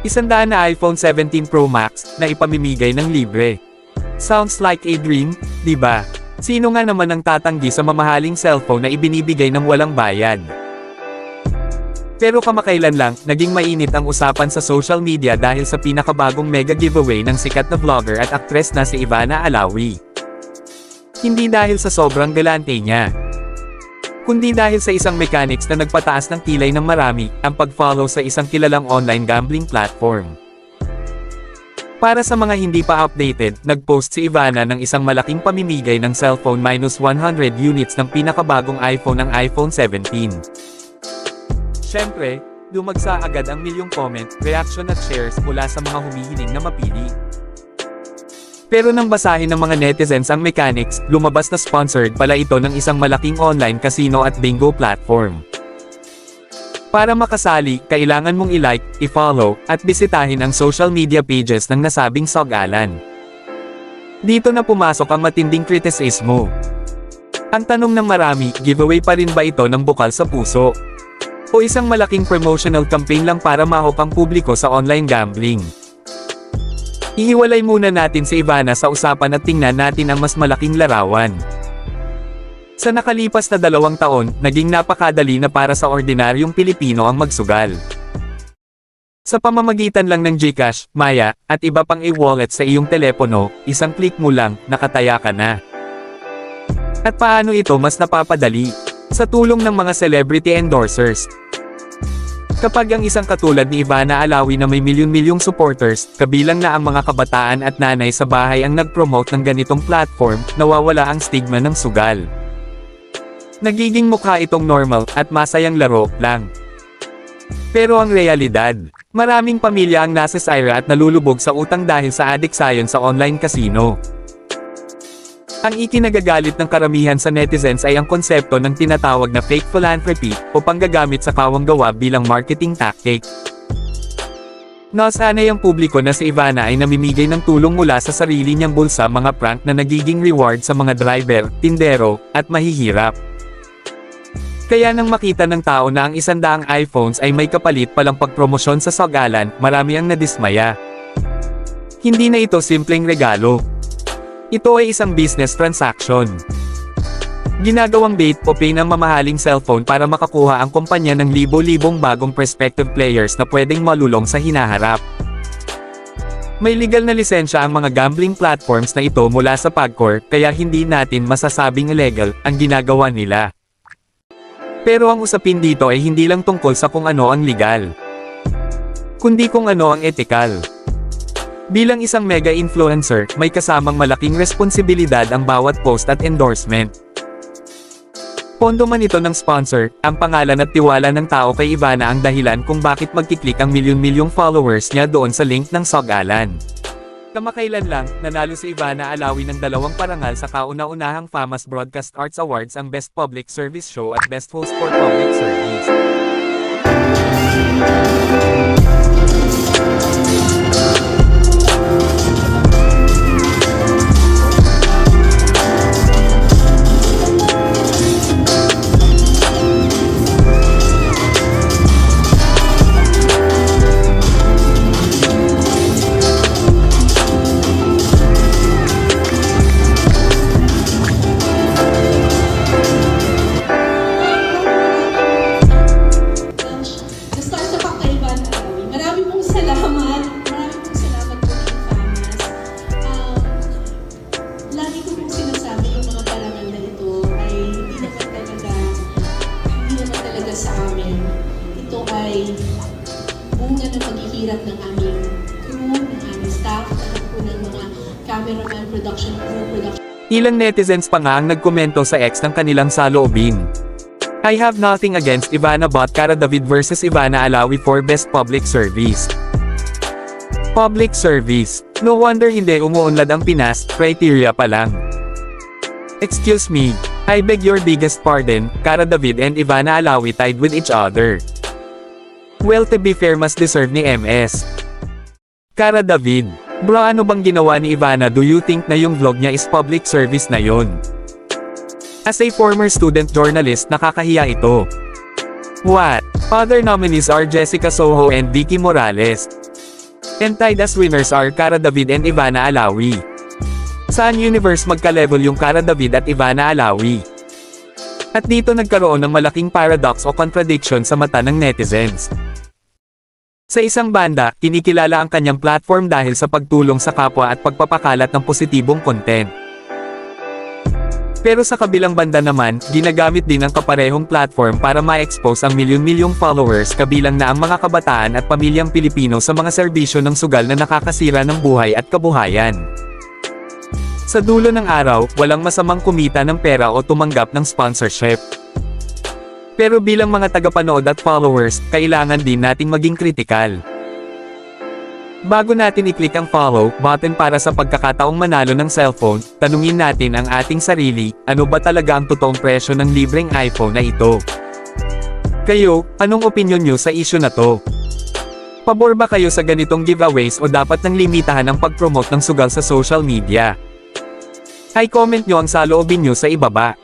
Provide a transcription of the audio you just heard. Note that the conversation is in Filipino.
100 na iPhone 17 Pro Max na ipamimigay ng libre. Sounds like a dream, di ba? Sino nga naman ang tatanggi sa mamahaling cellphone na ibinibigay ng walang bayad? Pero kamakailan lang, naging mainit ang usapan sa social media dahil sa pinakabagong mega giveaway ng sikat na vlogger at aktres na si Ivana Alawi. Hindi dahil sa sobrang galante niya, kundi dahil sa isang mechanics na nagpataas ng kilay ng marami, ang pag-follow sa isang kilalang online gambling platform. Para sa mga hindi pa updated, nag-post si Ivana ng isang malaking pamimigay ng cellphone minus 100 units ng pinakabagong iPhone ng iPhone 17. Siyempre, dumagsa agad ang milyong comment, reaction at shares mula sa mga humihiling na mapili. Pero nang basahin ng mga netizens ang mechanics, lumabas na sponsored pala ito ng isang malaking online casino at bingo platform. Para makasali, kailangan mong i-like, i-follow, at bisitahin ang social media pages ng nasabing sogalan. Dito na pumasok ang matinding kritisismo. Ang tanong ng marami, giveaway pa rin ba ito ng bukal sa puso? O isang malaking promotional campaign lang para mahok ang publiko sa online gambling? Ihiwalay muna natin si Ivana sa usapan at tingnan natin ang mas malaking larawan. Sa nakalipas na 2 taon, naging napakadali na para sa ordinaryong Pilipino ang magsugal. Sa pamamagitan lang ng GCash, Maya, at iba pang e-wallet sa iyong telepono, isang click mo lang, nakataya ka na. At paano ito mas napapadali? Sa tulong ng mga celebrity endorsers. Kapag ang isang katulad ni Ivana Alawi na may milyon-milyong supporters, kabilang na ang mga kabataan at nanay sa bahay ang nag-promote ng ganitong platform, nawawala ang stigma ng sugal. Nagiging mukha itong normal at masayang laro lang. Pero ang realidad, maraming pamilya ang nasasira at nalulubog sa utang dahil sa adiksayon sa online casino. Ang ikinagagalit ng karamihan sa netizens ay ang konsepto ng tinatawag na fake philanthropy, o panggagamit sa kawang-gawa bilang marketing tactic. Nasanay ang publiko na si Ivana ay namimigay ng tulong mula sa sarili niyang bulsa, mga prank na nagiging reward sa mga driver, tindero, at mahihirap. Kaya nang makita ng tao na ang 100 iPhones ay may kapalit palang pagpromosyon sa sogalan, marami ang nadismaya. Hindi na ito simpleng regalo. Ito ay isang business transaction. Ginagawang bait o pay ng mamahaling cellphone para makakuha ang kumpanya ng libo-libong bagong prospective players na pwedeng malulong sa hinaharap. May legal na lisensya ang mga gambling platforms na ito mula sa PAGCOR, kaya hindi natin masasabing illegal ang ginagawa nila. Pero ang usapin dito ay hindi lang tungkol sa kung ano ang legal, kundi kung ano ang ethical. Bilang isang mega influencer, may kasamang malaking responsibilidad ang bawat post at endorsement. Pondo man ito ng sponsor, ang pangalan at tiwala ng tao kay Ivana ang dahilan kung bakit magkiklik ang milyon-milyong followers niya doon sa link ng sogalan. Kamakailan lang, nanalo si Ivana Alawi ng 2 parangal sa kauna-unahang FAMAS Broadcast Arts Awards, ang Best Public Service Show at Best Host for Public Service. Bunga ng paghihirap ng aming crew, ng aming staff, at po ng mga cameraman, production crew, Ilang netizens pa nga ang nagkomento sa ex ng kanilang saloobin. I have nothing against Ivana but Cara David versus Ivana Alawi for Best Public Service. Public Service. No wonder hindi umuunlad ang Pinas, criteria pa lang. Excuse me, I beg your biggest pardon, Cara David and Ivana Alawi tied with each other. Well, to be fair, mas deserve ni MS. Cara David, bro, ano bang ginawa ni Ivana? Do you think na yung vlog niya is public service na yon? As a former student journalist, nakakahiya ito. What? Other nominees are Jessica Soho and Vicky Morales. Entitled as winners are Cara David and Ivana Alawi. Saan universe magka-level yung Cara David at Ivana Alawi? At dito nagkaroon ng malaking paradox o contradiction sa mata ng netizens. Sa isang banda, kinikilala ang kanyang platform dahil sa pagtulong sa kapwa at pagpapakalat ng positibong content. Pero sa kabilang banda naman, ginagamit din ang kaparehong platform para ma-expose ang milyon-milyong followers kabilang na ang mga kabataan at pamilyang Pilipino sa mga serbisyo ng sugal na nakakasira ng buhay at kabuhayan. Sa dulo ng araw, walang masamang kumita ng pera o tumanggap ng sponsorship. Pero bilang mga tagapanood at followers, kailangan din nating maging kritikal. Bago natin i-click ang follow button para sa pagkakataong manalo ng cellphone, tanungin natin ang ating sarili, ano ba talaga ang totoong presyo ng libreng iPhone na ito? Kayo, anong opinion nyo sa issue na to? Pabor ba kayo sa ganitong giveaways o dapat nang limitahan ang pag-promote ng sugal sa social media? I-comment nyo ang saloobin nyo sa ibaba.